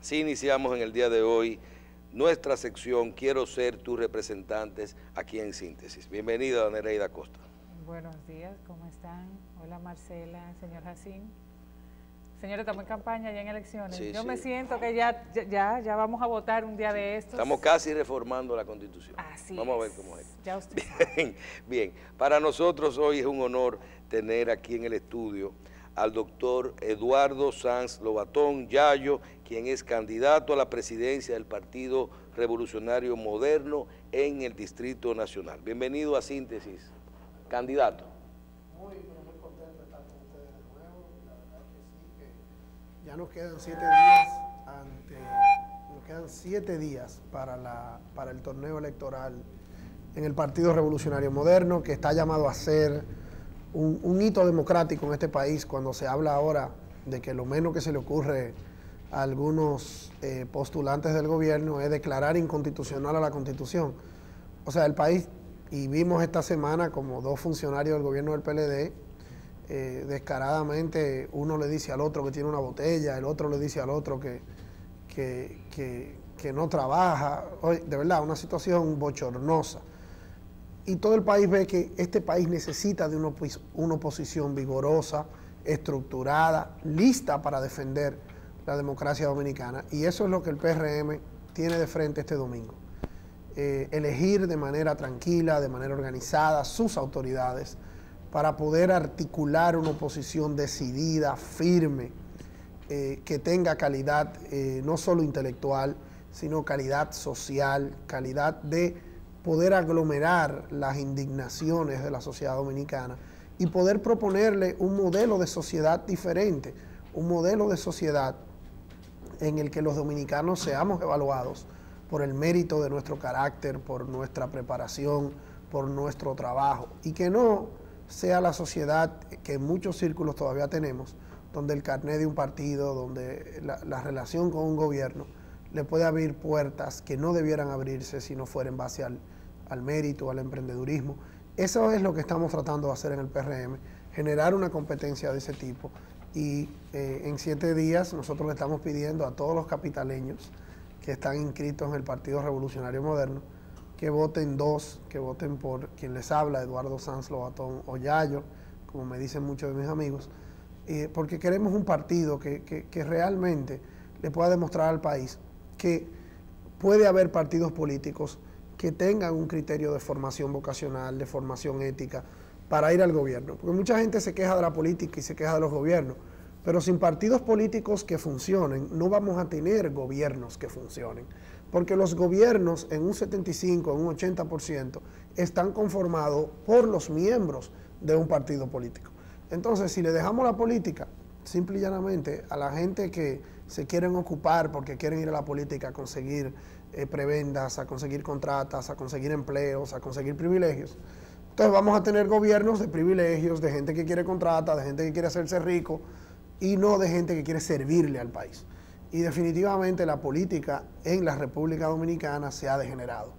Así iniciamos en el día de hoy nuestra sección Quiero ser tu representante aquí en Síntesis. Bienvenida, Nereida Costa. Buenos días, ¿cómo están? Hola Marcela, señor Jacín. Señores, estamos en campaña, ya en elecciones. Sí, Yo sí. me siento que ya vamos a votar un día de estos. Estamos casi reformando la Constitución. Así Vamos es. a ver cómo es. Ya usted sabe. Bien, para nosotros hoy es un honor tener aquí en el estudio al doctor Eduardo Sanz Lobatón Yayo, quien es candidato a la presidencia del Partido Revolucionario Moderno en el Distrito Nacional. Bienvenido a Síntesis, candidato. Muy contento de estar con ustedes de nuevo. La verdad que sí, que ya nos quedan 7 días para el torneo electoral en el Partido Revolucionario Moderno, que está llamado a ser un hito democrático en este país, cuando se habla ahora de que lo menos que se le ocurre a algunos postulantes del gobierno es declarar inconstitucional a la Constitución. O sea, el país, y vimos esta semana como dos funcionarios del gobierno del PLD, descaradamente uno le dice al otro que tiene una botella, el otro le dice al otro que no trabaja. De verdad, una situación bochornosa. Y todo el país ve que este país necesita de una oposición vigorosa, estructurada, lista para defender la democracia dominicana. Y eso es lo que el PRM tiene de frente este domingo. Elegir de manera tranquila, de manera organizada, sus autoridades para poder articular una oposición decidida, firme, que tenga calidad no solo intelectual, sino calidad social, calidad de poder aglomerar las indignaciones de la sociedad dominicana y poder proponerle un modelo de sociedad diferente, un modelo de sociedad en el que los dominicanos seamos evaluados por el mérito de nuestro carácter, por nuestra preparación, por nuestro trabajo, y que no sea la sociedad que en muchos círculos todavía tenemos, donde el carné de un partido, donde la relación con un gobierno le puede abrir puertas que no debieran abrirse si no fuera en base al mérito, al emprendedurismo. Eso es lo que estamos tratando de hacer en el PRM, generar una competencia de ese tipo. Y en 7 días nosotros le estamos pidiendo a todos los capitaleños que están inscritos en el Partido Revolucionario Moderno que voten que voten por quien les habla, Eduardo Sanz Lobatón Yayo, como me dicen muchos de mis amigos, porque queremos un partido que realmente le pueda demostrar al país que puede haber partidos políticos que tengan un criterio de formación vocacional, de formación ética, para ir al gobierno. Porque mucha gente se queja de la política y se queja de los gobiernos, pero sin partidos políticos que funcionen, no vamos a tener gobiernos que funcionen. Porque los gobiernos en un 75, en un 80%, están conformados por los miembros de un partido político. Entonces, si le dejamos la política, simple y llanamente, a la gente que se quieren ocupar porque quieren ir a la política a conseguir prebendas, a conseguir contratas, a conseguir empleos, a conseguir privilegios, entonces vamos a tener gobiernos de privilegios, de gente que quiere contratas, de gente que quiere hacerse rico, y no de gente que quiere servirle al país. Y definitivamente la política en la República Dominicana se ha degenerado.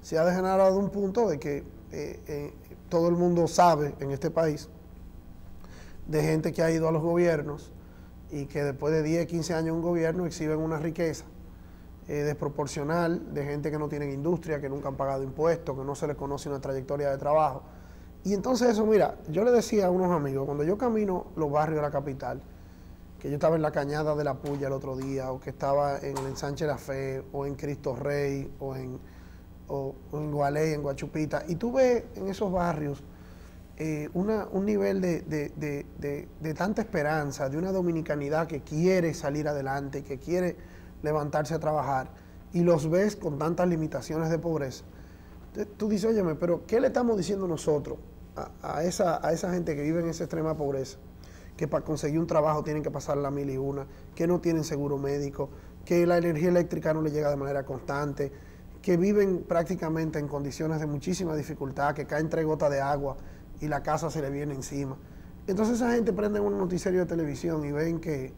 Se ha degenerado a un punto de que todo el mundo sabe en este país de gente que ha ido a los gobiernos y que después de 10, 15 años en un gobierno exhiben una riqueza desproporcional, de gente que no tiene industria, que nunca han pagado impuestos, que no se les conoce una trayectoria de trabajo. Y entonces eso, mira, yo le decía a unos amigos, cuando yo camino los barrios de la capital, que yo estaba en la Cañada de la Puya el otro día, o que estaba en el Ensanche La Fe, o en Cristo Rey, o en Gualey, en Guachupita, y tú ves en esos barrios un nivel de tanta esperanza, de una dominicanidad que quiere salir adelante, que quiere levantarse a trabajar, y los ves con tantas limitaciones de pobreza. Entonces, tú dices, óyeme, pero ¿qué le estamos diciendo nosotros a esa gente que vive en esa extrema pobreza? Que para conseguir un trabajo tienen que pasar la 1001, que no tienen seguro médico, que la energía eléctrica no les llega de manera constante, que viven prácticamente en condiciones de muchísima dificultad, que caen 3 gotas de agua y la casa se le viene encima. Entonces esa gente prende un noticiario de televisión y ven que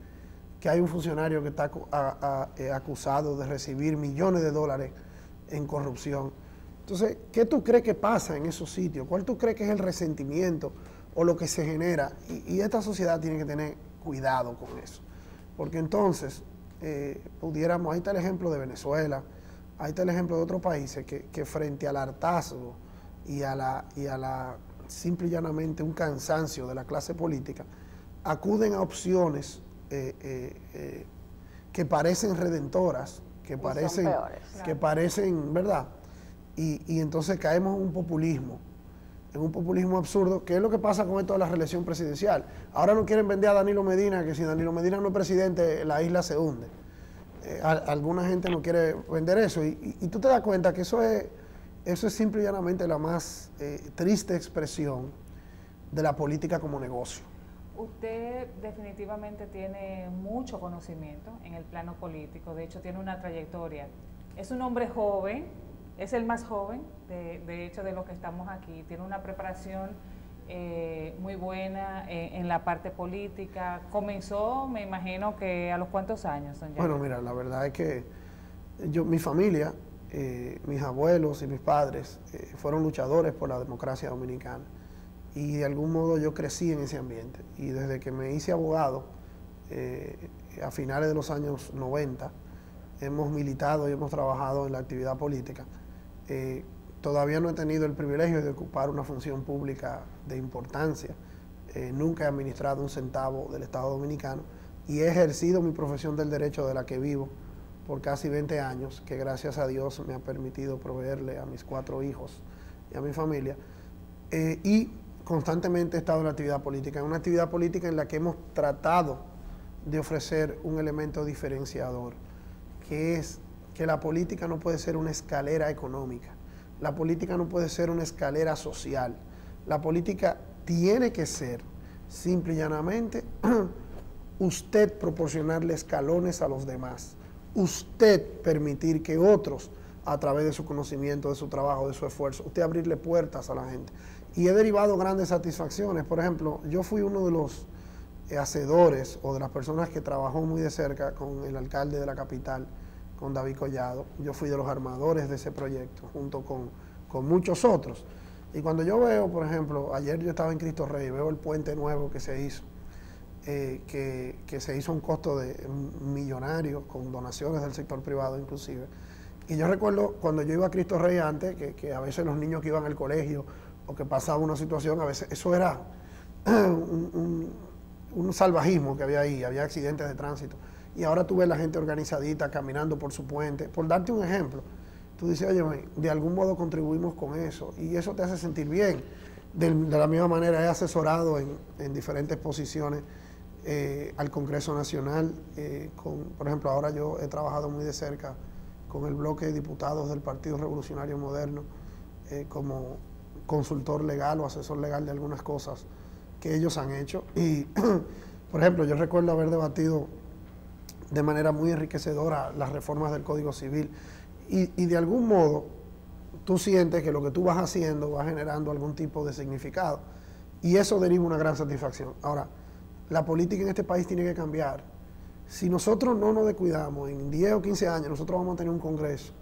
hay un funcionario que está acusado de recibir millones de dólares en corrupción. Entonces, ¿qué tú crees que pasa en esos sitios? ¿Cuál tú crees que es el resentimiento o lo que se genera? Y esta sociedad tiene que tener cuidado con eso. Porque entonces pudiéramos, ahí está el ejemplo de Venezuela, ahí está el ejemplo de otros países que frente al hartazgo y a la simple y llanamente un cansancio de la clase política, acuden a opciones que parecen redentoras, que parecen, ¿verdad? Y entonces caemos en un populismo absurdo, que es lo que pasa con esto de la reelección presidencial. Ahora no quieren vender a Danilo Medina, que si Danilo Medina no es presidente, la isla se hunde. Alguna gente no quiere vender eso, y tú te das cuenta que eso es simple y llanamente la más triste expresión de la política como negocio. Usted definitivamente tiene mucho conocimiento en el plano político, de hecho tiene una trayectoria. Es un hombre joven, es el más joven, de hecho, de los que estamos aquí. Tiene una preparación muy buena en la parte política. Comenzó, me imagino, que a los ¿cuántos años, don Yayo? Bueno, mira, la verdad es que mi familia, mis abuelos y mis padres fueron luchadores por la democracia dominicana. Y de algún modo yo crecí en ese ambiente. Y desde que me hice abogado, a finales de los años 90, hemos militado y hemos trabajado en la actividad política. Todavía no he tenido el privilegio de ocupar una función pública de importancia. Nunca he administrado un centavo del Estado Dominicano y he ejercido mi profesión del derecho de la que vivo por casi 20 años, que gracias a Dios me ha permitido proveerle a mis 4 hijos y a mi familia. Y constantemente he estado en la actividad política, en una actividad política en la que hemos tratado de ofrecer un elemento diferenciador, que es que la política no puede ser una escalera económica, la política no puede ser una escalera social, la política tiene que ser, simple y llanamente, usted proporcionarle escalones a los demás, usted permitir que otros, a través de su conocimiento, de su trabajo, de su esfuerzo, usted abrirle puertas a la gente. Y he derivado grandes satisfacciones. Por ejemplo, yo fui uno de los hacedores o de las personas que trabajó muy de cerca con el alcalde de la capital, con David Collado. Yo fui de los armadores de ese proyecto, junto con muchos otros. Y cuando yo veo, por ejemplo, ayer yo estaba en Cristo Rey, veo el puente nuevo que se hizo, que se hizo a un costo de millonario, con donaciones del sector privado inclusive. Y yo recuerdo cuando yo iba a Cristo Rey antes, que a veces los niños que iban al colegio o que pasaba una situación, a veces eso era un salvajismo que había ahí, había accidentes de tránsito. Y ahora tú ves la gente organizadita caminando por su puente. Por darte un ejemplo, tú dices, oye, de algún modo contribuimos con eso y eso te hace sentir bien. De la misma manera he asesorado en diferentes posiciones al Congreso Nacional. Por ejemplo, ahora yo he trabajado muy de cerca con el bloque de diputados del Partido Revolucionario Moderno como consultor legal o asesor legal de algunas cosas que ellos han hecho. Y, por ejemplo, yo recuerdo haber debatido de manera muy enriquecedora las reformas del Código Civil y de algún modo tú sientes que lo que tú vas haciendo va generando algún tipo de significado y eso deriva una gran satisfacción. Ahora, la política en este país tiene que cambiar. Si nosotros no nos descuidamos, en 10 o 15 años nosotros vamos a tener un Congreso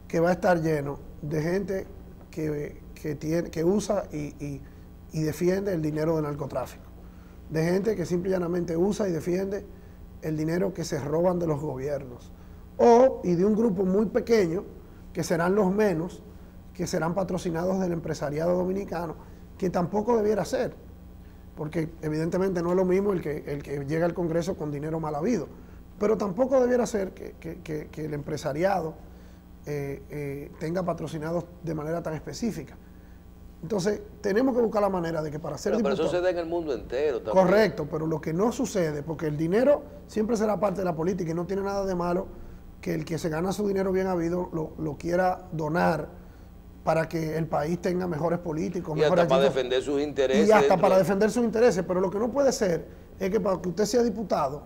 que va a estar lleno de gente que usa y defiende el dinero del narcotráfico, de gente que simple y llanamente usa y defiende el dinero que se roban de los gobiernos, y de un grupo muy pequeño, que serán los menos, que serán patrocinados del empresariado dominicano, que tampoco debiera ser, porque evidentemente no es lo mismo el que llega al Congreso con dinero mal habido, pero tampoco debiera ser que el empresariado tenga patrocinados de manera tan específica. Entonces, tenemos que buscar la manera de que para ser diputado... Pero eso se da en el mundo entero también. Correcto, pero lo que no sucede, porque el dinero siempre será parte de la política y no tiene nada de malo que el que se gana su dinero bien habido lo quiera donar para que el país tenga mejores políticos. Y hasta para defender sus intereses. Y hasta para defender sus intereses, pero lo que no puede ser es que para que usted sea diputado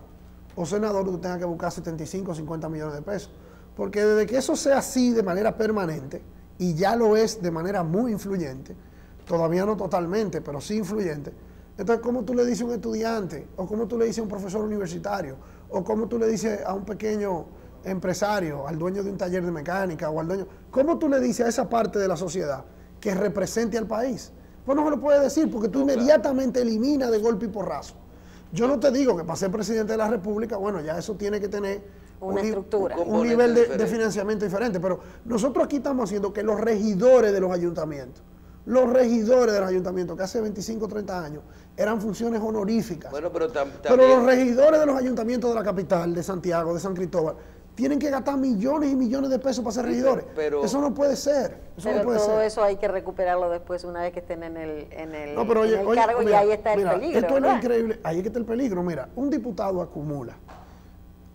o senador usted tenga que buscar 75 o 50 millones de pesos. Porque desde que eso sea así de manera permanente, y ya lo es de manera muy influyente, todavía no totalmente, pero sí influyente, entonces ¿cómo tú le dices a un estudiante, o cómo tú le dices a un profesor universitario, o cómo tú le dices a un pequeño empresario, al dueño de un taller de mecánica, o al dueño, cómo tú le dices a esa parte de la sociedad que represente al país? Pues no se lo puedes decir, porque tú inmediatamente eliminas de golpe y porrazo. Yo no te digo que para ser presidente de la República, bueno, ya eso tiene que tener una estructura. Un nivel de financiamiento diferente. Pero nosotros aquí estamos haciendo que los regidores de los ayuntamientos, que hace 25 o 30 años eran funciones honoríficas. Bueno, pero pero los regidores de los ayuntamientos de la capital, de Santiago, de San Cristóbal, tienen que gastar millones y millones de pesos para ser regidores. Eso no puede ser. Eso hay que recuperarlo después una vez que estén en el cargo, mira, y ahí está el mira, peligro. Esto es lo increíble, ahí es que está el peligro. Mira, un diputado acumula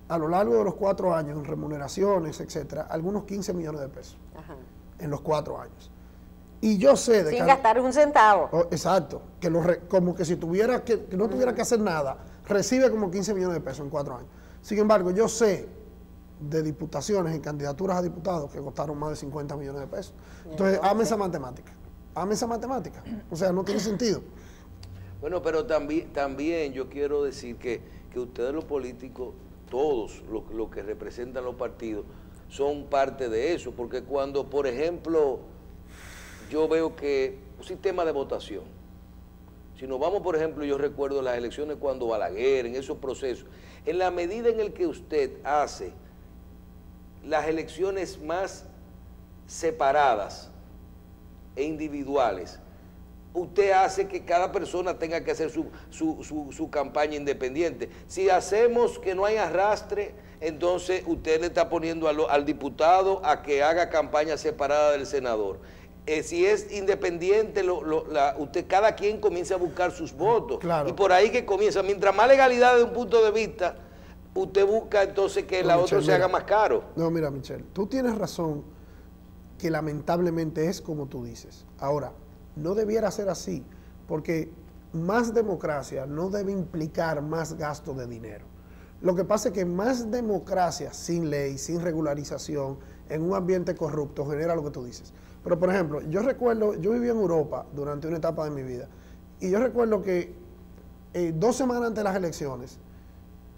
a lo largo de los 4 años en remuneraciones, etcétera, algunos 15 millones de pesos. Ajá. En los 4 años. Y yo sé de sin gastar un centavo. Exacto, como que si tuviera que no tuviera que hacer nada, recibe como 15 millones de pesos en 4 años. Sin embargo, yo sé de diputaciones y candidaturas a diputados que costaron más de 50 millones de pesos. Entonces, hazme esa matemática. O sea, no tiene sentido. Bueno, pero también yo quiero decir que ustedes los políticos, todos los que representan los partidos, son parte de eso, porque cuando, por ejemplo, yo veo que un sistema de votación, si nos vamos, por ejemplo, yo recuerdo las elecciones cuando Balaguer, en esos procesos, en la medida en el que usted hace las elecciones más separadas e individuales, usted hace que cada persona tenga que hacer su campaña independiente. Si hacemos que no hay arrastre, entonces usted le está poniendo al diputado a que haga campaña separada del senador. Si es independiente, cada quien comienza a buscar sus votos. Claro. Y por ahí que comienza. Mientras más legalidad desde un punto de vista, usted busca entonces que la otra se haga más caro. No, mira, Michelle, tú tienes razón que lamentablemente es como tú dices. Ahora, no debiera ser así, porque más democracia no debe implicar más gasto de dinero. Lo que pasa es que más democracia sin ley, sin regularización, en un ambiente corrupto, genera lo que tú dices. Pero, por ejemplo, yo viví en Europa durante una etapa de mi vida, y yo recuerdo que 2 semanas antes de las elecciones,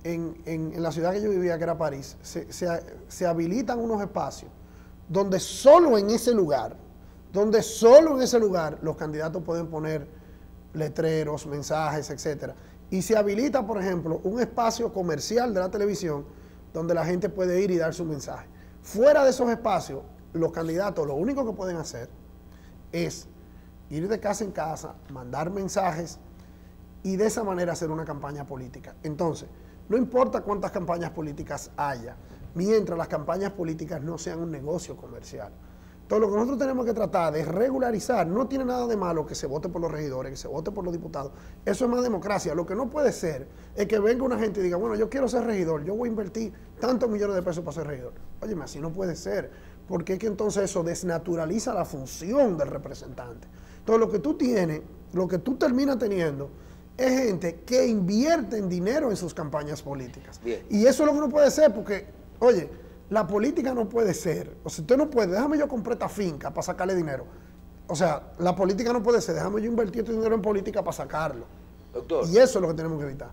en la ciudad que yo vivía, que era París, se habilitan unos espacios donde solo en ese lugar los candidatos pueden poner letreros, mensajes, etcétera. Y se habilita, por ejemplo, un espacio comercial de la televisión donde la gente puede ir y dar su mensaje. Fuera de esos espacios, los candidatos lo único que pueden hacer es ir de casa en casa, mandar mensajes y de esa manera hacer una campaña política. Entonces, no importa cuántas campañas políticas haya, mientras las campañas políticas no sean un negocio comercial. Entonces, lo que nosotros tenemos que tratar de regularizar, no tiene nada de malo que se vote por los regidores, que se vote por los diputados. Eso es más democracia. Lo que no puede ser es que venga una gente y diga, bueno, yo quiero ser regidor, yo voy a invertir tantos millones de pesos para ser regidor. Óyeme, así no puede ser, porque es que entonces eso desnaturaliza la función del representante. Entonces, lo que tú tienes, lo que tú terminas teniendo, es gente que invierte en dinero en sus campañas políticas. Bien. Y eso es lo que no puede ser, porque, oye, la política no puede ser, o sea, usted no puede, déjame yo comprar esta finca para sacarle dinero. O sea, la política no puede ser, déjame yo invertir este dinero en política para sacarlo. Doctor. Y eso es lo que tenemos que evitar.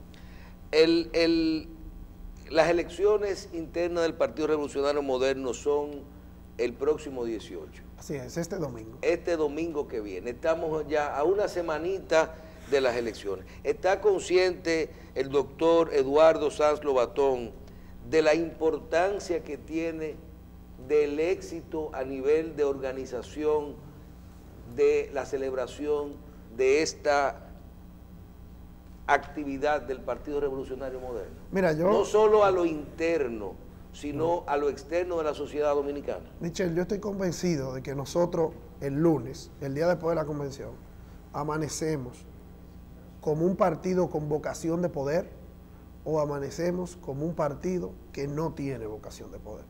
Las elecciones internas del Partido Revolucionario Moderno son el próximo 18. Así es, este domingo. Este domingo que viene. Estamos ya a una semanita de las elecciones. ¿Está consciente el doctor Eduardo Sanz Lobatón de la importancia que tiene del éxito a nivel de organización de la celebración de esta actividad del Partido Revolucionario Moderno? Mira, no solo a lo interno, sino a lo externo de la sociedad dominicana. Michelle, yo estoy convencido de que nosotros el lunes, el día después de la convención, amanecemos como un partido con vocación de poder o amanecemos como un partido que no tiene vocación de poder.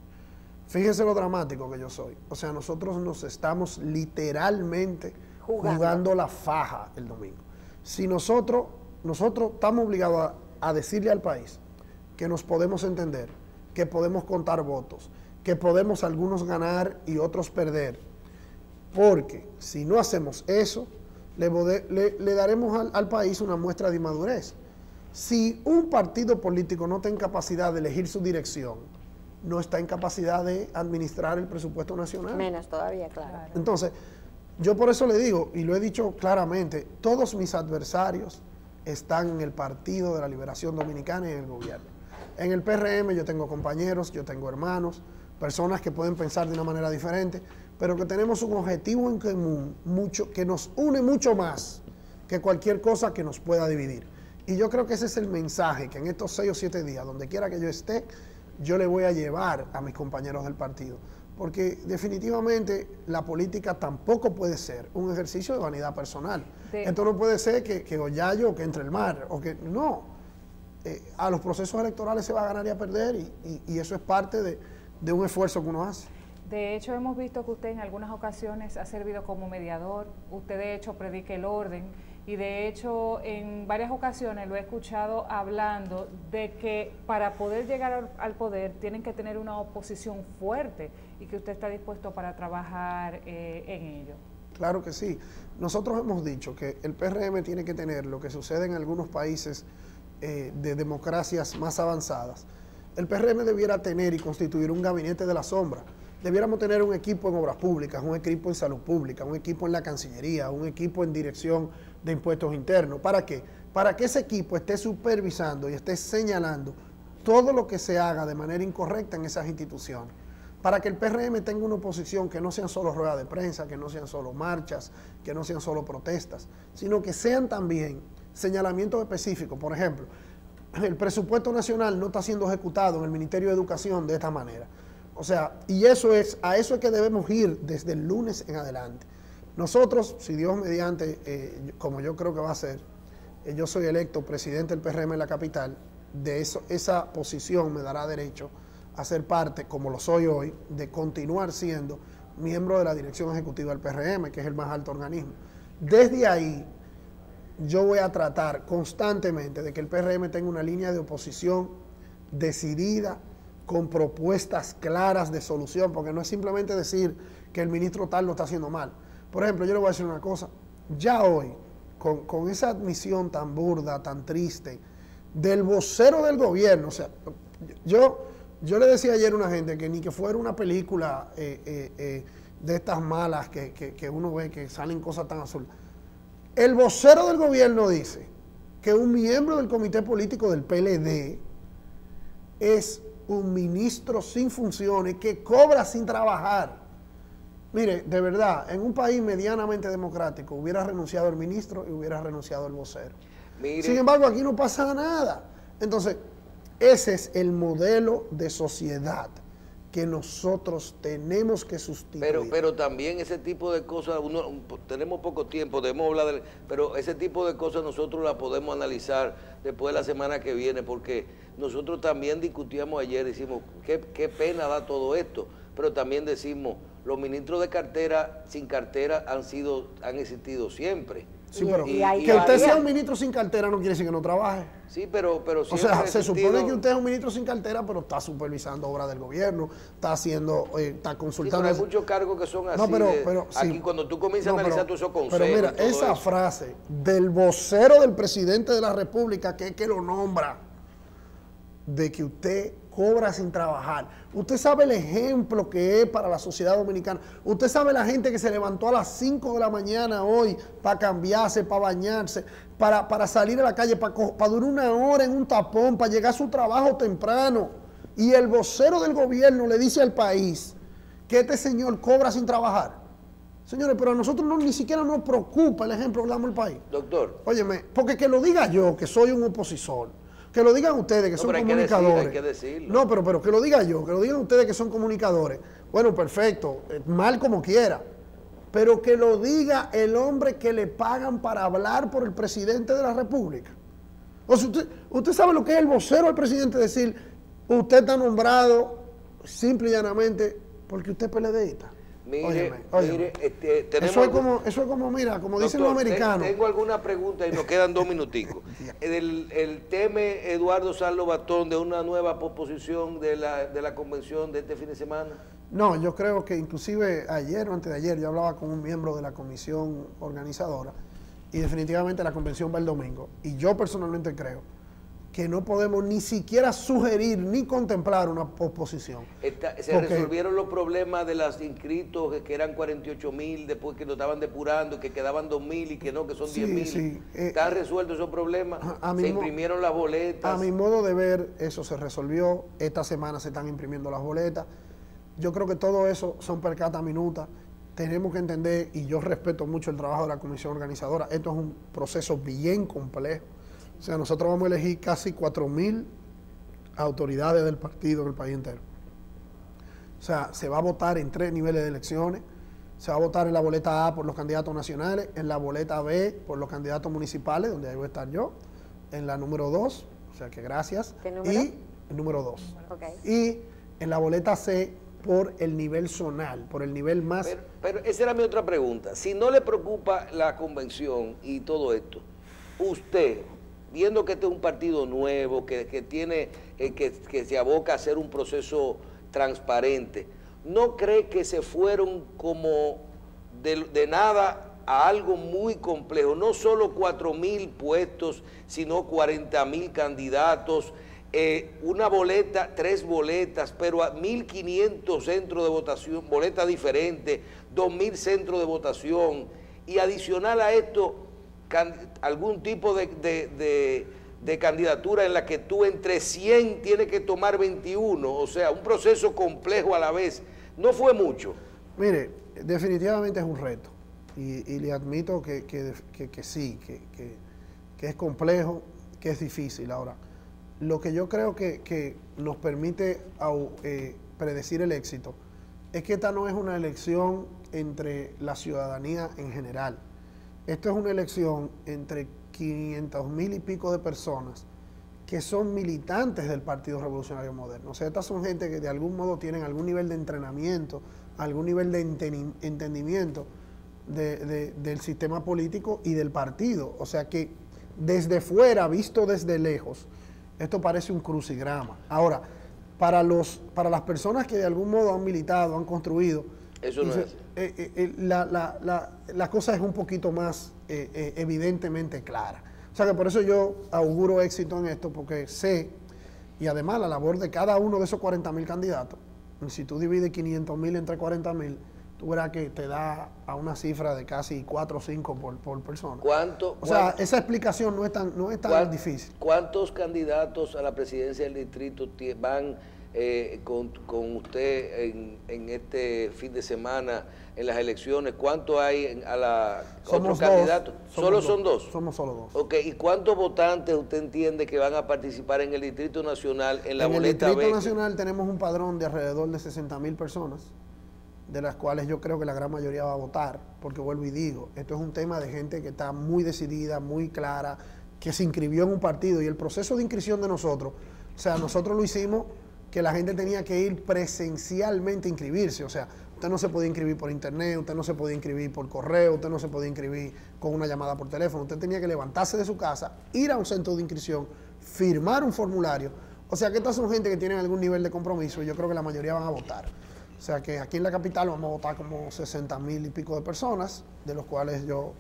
Fíjense lo dramático que yo soy. O sea, nosotros nos estamos literalmente jugando la faja el domingo. Si nosotros estamos obligados a decirle al país que nos podemos entender, que podemos contar votos, que podemos algunos ganar y otros perder, porque si no hacemos eso, le daremos al país una muestra de inmadurez. Si un partido político no está en capacidad de elegir su dirección, no está en capacidad de administrar el presupuesto nacional. Menos todavía, claro. Entonces, yo por eso le digo, y lo he dicho claramente, todos mis adversarios están en el Partido de la Liberación Dominicana y en el gobierno. En el PRM yo tengo compañeros, yo tengo hermanos, personas que pueden pensar de una manera diferente, pero que tenemos un objetivo en común, que nos une mucho más que cualquier cosa que nos pueda dividir. Y yo creo que ese es el mensaje que en estos 6 o 7 días, donde quiera que yo esté, yo le voy a llevar a mis compañeros del partido. Porque definitivamente la política tampoco puede ser un ejercicio de vanidad personal. Esto no puede ser que Oyayo, que entre el mar, o que no. A los procesos electorales se va a ganar y a perder y eso es parte de un esfuerzo que uno hace. De hecho, hemos visto que usted en algunas ocasiones ha servido como mediador, usted de hecho predica el orden y de hecho en varias ocasiones lo he escuchado hablando de que para poder llegar al poder tienen que tener una oposición fuerte y que usted está dispuesto para trabajar en ello. Claro que sí. Nosotros hemos dicho que el PRM tiene que tener lo que sucede en algunos países de democracias más avanzadas. El PRM debiera tener y constituir un gabinete de la sombra. Debiéramos tener un equipo en obras públicas, un equipo en salud pública, un equipo en la Cancillería, un equipo en dirección de impuestos internos. ¿Para qué? Para que ese equipo esté supervisando y esté señalando todo lo que se haga de manera incorrecta en esas instituciones. Para que el PRM tenga una oposición que no sean solo ruedas de prensa, que no sean solo marchas, que no sean solo protestas, sino que sean también señalamientos específicos. Por ejemplo, el presupuesto nacional no está siendo ejecutado en el Ministerio de Educación de esta manera. O sea, y a eso es que debemos ir desde el lunes en adelante. Nosotros, si Dios mediante, como yo creo que va a ser, yo soy electo presidente del PRM en la capital, esa posición me dará derecho a ser parte, como lo soy hoy, de continuar siendo miembro de la dirección ejecutiva del PRM, que es el más alto organismo. Desde ahí, yo voy a tratar constantemente de que el PRM tenga una línea de oposición decidida, con propuestas claras de solución, porque no es simplemente decir que el ministro tal lo está haciendo mal. Por ejemplo, yo le voy a decir una cosa, ya hoy, con esa admisión tan burda, tan triste, del vocero del gobierno, o sea, yo le decía ayer a una gente que ni que fuera una película de estas malas que uno ve que salen cosas tan azules. El vocero del gobierno dice que un miembro del comité político del PLD es un ministro sin funciones que cobra sin trabajar. Mire, de verdad, en un país medianamente democrático hubiera renunciado el ministro y hubiera renunciado el vocero. Mire. Sin embargo, aquí no pasa nada. Entonces, ese es el modelo de sociedad que nosotros tenemos que sustituir. Pero también ese tipo de cosas, tenemos poco tiempo, debemos hablar pero ese tipo de cosas nosotros las podemos analizar después de la semana que viene, porque nosotros también discutíamos ayer, decimos, qué pena da todo esto, pero también decimos, los ministros de cartera, sin cartera, han existido siempre. Sí, pero que usted sea un ministro sin cartera no quiere decir que no trabaje. Sí, pero o sea, se supone que usted es un ministro sin cartera, pero está supervisando obras del gobierno, está haciendo, está consultando. Sí, pero hay muchos cargos que son así. No, pero aquí sí, cuando tú comienzas a analizar todos esos consejos. Pero mira, esa frase del vocero del presidente de la República, que es que lo nombra, de que usted cobra sin trabajar. Usted sabe el ejemplo que es para la sociedad dominicana. Usted sabe la gente que se levantó a las 5 de la mañana hoy para cambiarse, para bañarse, para salir a la calle, para durar una hora en un tapón, para llegar a su trabajo temprano. Y el vocero del gobierno le dice al país que este señor cobra sin trabajar. Señores, pero a nosotros ni siquiera nos preocupa el ejemplo que damos al país. Doctor. Óyeme, porque que lo diga yo, que soy un opositor, que lo digan ustedes, que son comunicadores. Hay que decirlo. No, pero que lo diga yo, que lo digan ustedes que son comunicadores. Bueno, perfecto, mal como quiera. Pero que lo diga el hombre que le pagan para hablar por el presidente de la República. O sea, usted sabe lo que es el vocero del presidente decir, usted está nombrado simple y llanamente porque usted es PLDista. Mire, tenemos eso es como, mira, como dicen los americanos. Tengo alguna pregunta y nos quedan 2 minuticos. El tema Eduardo Sanz Lobatón de una nueva proposición de la convención de este fin de semana. No, yo creo que inclusive ayer o antes de ayer yo hablaba con un miembro de la comisión organizadora y definitivamente la convención va el domingo. Y yo personalmente creo que no podemos ni siquiera sugerir ni contemplar una oposición. Se resolvieron los problemas de los inscritos, que eran 48.000, después que lo estaban depurando, que quedaban 2.000 y que no, que son 10.000. Sí. ¿Están resueltos esos problemas? ¿Se imprimieron las boletas? A mi modo de ver, eso se resolvió. Esta semana se están imprimiendo las boletas. Yo creo que todo eso son percata minuta. Tenemos que entender, y yo respeto mucho el trabajo de la comisión organizadora, esto es un proceso bien complejo. O sea, nosotros vamos a elegir casi 4.000 autoridades del partido en el país entero. O sea, se va a votar en 3 niveles de elecciones. Se va a votar en la boleta A por los candidatos nacionales, en la boleta B por los candidatos municipales, donde ahí voy a estar yo, en la número 2, o sea que gracias. ¿Qué número? Y el número 2. Okay. Y en la boleta C por el nivel zonal, por el nivel más... Pero esa era mi otra pregunta. Si no le preocupa la convención y todo esto, usted, viendo que este es un partido nuevo, que tiene, que se aboca a hacer un proceso transparente, ¿no cree que se fueron como de nada a algo muy complejo? No solo 4.000 puestos, sino 40.000 candidatos, una boleta, 3 boletas, pero a 1.500 centros de votación, boletas diferentes, 2.000 centros de votación, y adicional a esto, algún tipo de candidatura en la que tú entre 100 tienes que tomar 21, o sea, un proceso complejo a la vez. ¿No fue mucho? Mire, definitivamente es un reto, y le admito que sí, que es complejo, que es difícil. Ahora, lo que yo creo que nos permite predecir el éxito es que esta no es una elección entre la ciudadanía en general. Esto es una elección entre 500.000 y pico de personas que son militantes del Partido Revolucionario Moderno. O sea, estas son gente que de algún modo tienen algún nivel de entrenamiento, algún nivel de entendimiento del sistema político y del partido. O sea que desde fuera, visto desde lejos, esto parece un crucigrama. Ahora, para las personas que de algún modo han militado, han construido, eso no es. La cosa es un poquito más evidentemente clara. O sea que por eso yo auguro éxito en esto, porque sé, y además la labor de cada uno de esos 40.000 candidatos, si tú divides 500.000 entre 40.000, tú verás que te da a una cifra de casi 4 o 5 por persona. O sea, esa explicación no es tan difícil. ¿Cuántos candidatos a la presidencia del distrito van con usted en este fin de semana en las elecciones? ¿Cuánto hay a la otros candidatos? ¿Solo son 2? Somos solo 2. Ok, ¿y cuántos votantes usted entiende que van a participar en el Distrito Nacional en la boleta B? En el Distrito Nacional tenemos un padrón de alrededor de 60.000 personas, de las cuales yo creo que la gran mayoría va a votar, porque vuelvo y digo, esto es un tema de gente que está muy decidida, muy clara, que se inscribió en un partido, y el proceso de inscripción de nosotros, o sea, nosotros lo hicimos que la gente tenía que ir presencialmente a inscribirse. O sea, usted no se podía inscribir por internet, usted no se podía inscribir por correo, usted no se podía inscribir con una llamada por teléfono, usted tenía que levantarse de su casa, ir a un centro de inscripción, firmar un formulario. O sea que estas son gente que tienen algún nivel de compromiso, y yo creo que la mayoría van a votar. O sea que aquí en la capital vamos a votar como 60.000 y pico de personas, de los cuales yo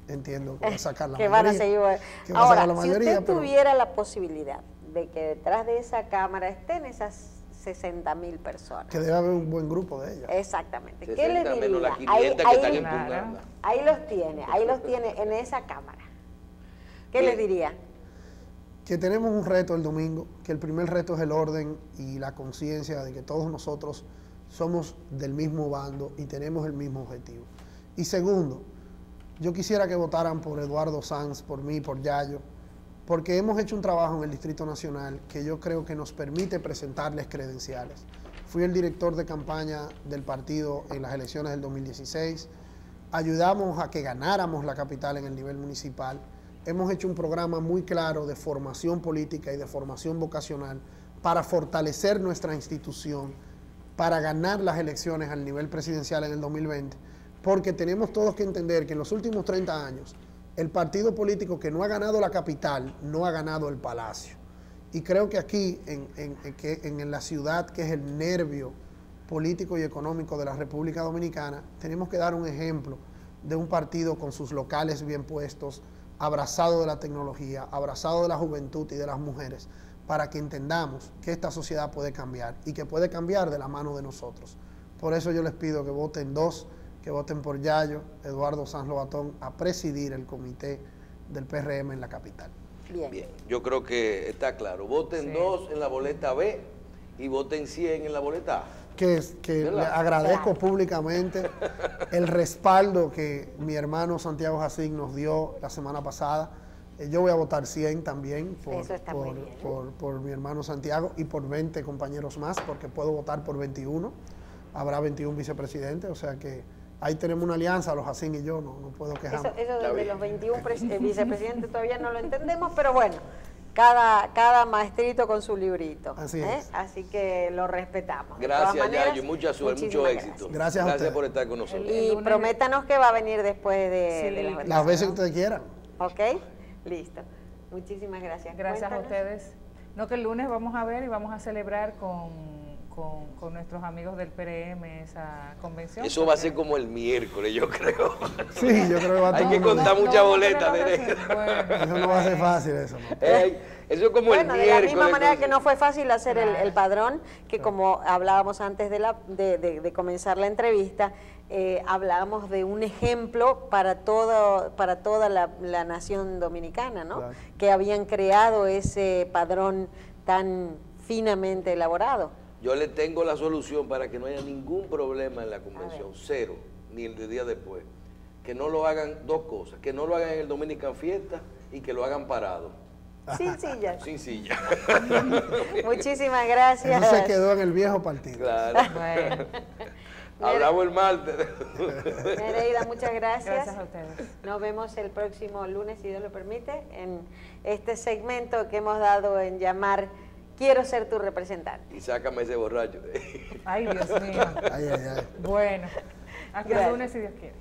entiendo que va a sacar la mayoría. Ahora, si usted tuviera la posibilidad de que detrás de esa cámara estén esas 60.000 personas. Que debe haber un buen grupo de ellas. Exactamente. ¿Qué le diría? Ahí los tiene en esa cámara. ¿Qué le diría? Que tenemos un reto el domingo, que el primer reto es el orden y la conciencia de que todos nosotros somos del mismo bando y tenemos el mismo objetivo. Y segundo, yo quisiera que votaran por Eduardo Sanz, por mí, por Yayo, porque hemos hecho un trabajo en el Distrito Nacional que yo creo que nos permite presentarles credenciales. Fui el director de campaña del partido en las elecciones del 2016, ayudamos a que ganáramos la capital en el nivel municipal, hemos hecho un programa muy claro de formación política y de formación vocacional para fortalecer nuestra institución, para ganar las elecciones al nivel presidencial en el 2020, porque tenemos todos que entender que en los últimos 30 años el partido político que no ha ganado la capital no ha ganado el palacio. Y creo que aquí, en la ciudad que es el nervio político y económico de la República Dominicana, tenemos que dar un ejemplo de un partido con sus locales bien puestos, abrazado de la tecnología, abrazado de la juventud y de las mujeres, para que entendamos que esta sociedad puede cambiar y que puede cambiar de la mano de nosotros. Por eso yo les pido que voten 2, que voten por Yayo, Eduardo Sanz Lobatón, a presidir el comité del PRM en la capital. Bien, yo creo que está claro. Voten 2 en la boleta B y voten 100 en la boleta A. Que le agradezco públicamente el respaldo que mi hermano Santiago Jacín nos dio la semana pasada. Yo voy a votar 100 también por mi hermano Santiago y por 20 compañeros más, porque puedo votar por 21. Habrá 21 vicepresidentes, o sea que ahí tenemos una alianza, los Jacín y yo, no puedo quejarme. Eso de los 21 vicepresidentes todavía no lo entendemos, pero bueno, cada maestrito con su librito. Así es. Así que lo respetamos. Gracias, Yayo, mucha suerte, mucho éxito. Gracias por estar con nosotros. Y prométanos que va a venir después de las veces que ustedes quieran. Ok, listo. Muchísimas gracias. Gracias a ustedes. No, que el lunes vamos a ver y vamos a celebrar con nuestros amigos del PRM esa convención. Eso va a ser como el miércoles, yo creo. Sí, yo creo que va a Hay que contar muchas boletas. Bueno. Eso no va a ser fácil, eso. ¿No? Eso es como el miércoles. De la misma manera que no fue fácil hacer el padrón, que como hablábamos antes de comenzar la entrevista, hablábamos de un ejemplo para toda la nación dominicana, ¿no? Claro. Que habían creado ese padrón tan finamente elaborado. Yo le tengo la solución para que no haya ningún problema en la convención, 0, ni el de día después. Que no lo hagan 2 cosas, que no lo hagan en el Dominican Fiesta y que lo hagan parado. Sin silla. Sin silla. Muchísimas gracias. Eso se quedó en el viejo partido. Claro. Bueno. Hablamos el martes. Nereida, muchas gracias. Gracias a ustedes. Nos vemos el próximo lunes, si Dios lo permite, en este segmento que hemos dado en llamar Quiero ser tu representante. Y sácame ese borracho. Ay, Dios mío. Ay. Bueno, hasta el lunes si Dios quiere.